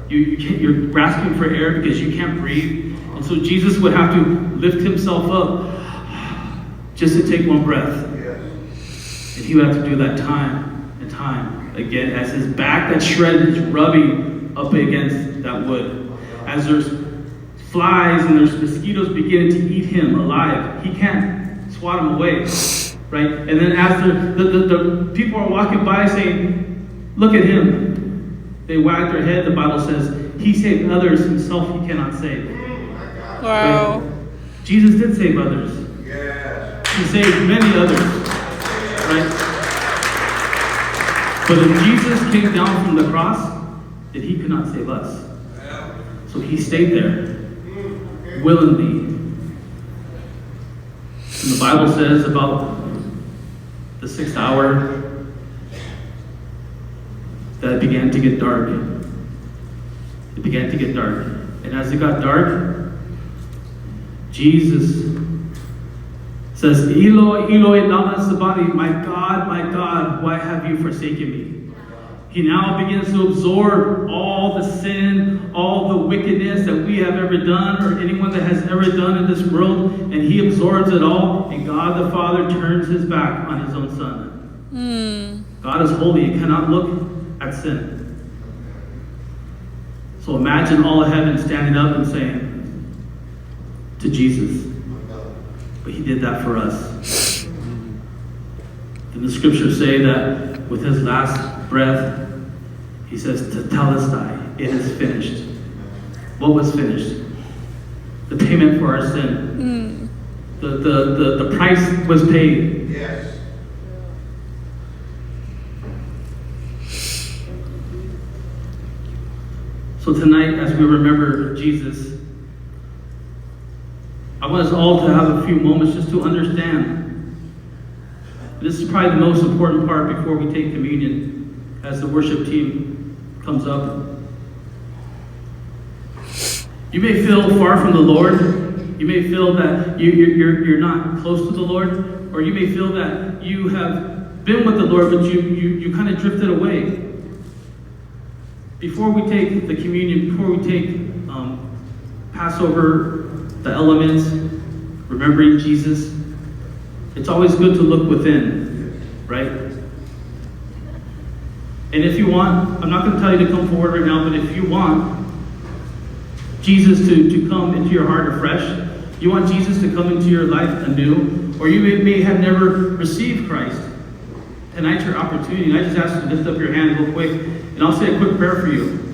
You're grasping for air because you can't breathe. And so Jesus would have to lift himself up just to take one breath. And he would have to do that time and time again as his back that's shredded is rubbing up against that wood. As there's flies and there's mosquitoes beginning to eat him alive, he can't swat them away. Right? And then as the people are walking by saying, look at him. They wag their head. The Bible says, he saved others, himself he cannot save. Wow. Right? Jesus did save others. He saved many others. Right? But if Jesus came down from the cross, then he could not save us. So he stayed there willingly. And the Bible says about the 6th hour that it began to get dark. It began to get dark. And as it got dark, Jesus says, Eloi, Eloi, lama sabachthani, my God, why have you forsaken me? He now begins to absorb all the sin, all the wickedness that we have ever done, or anyone that has ever done in this world, and he absorbs it all, and God the Father turns his back on his own Son. God is holy and cannot look at sin. So imagine all of heaven standing up and saying to Jesus, but he did that for us. And the scriptures say that with his last breath, he says, Tetelestai, it is finished. What was finished? The payment for our sin. The price was paid. Yes. So tonight, as we remember Jesus, I want us all to have a few moments just to understand. This is probably the most important part before we take communion, as the worship team comes up. You may feel far from the Lord. You may feel that you're not close to the Lord, or you may feel that you have been with the Lord, but you kind of drifted away. Before we take the communion, before we take Passover, the elements, remembering Jesus, it's always good to look within, right? And if you want, I'm not going to tell you to come forward right now, but if you want Jesus to come into your heart afresh, you want Jesus to come into your life anew, or you may have never received Christ, tonight's your opportunity. And I just ask you to lift up your hand real quick, and I'll say a quick prayer for you.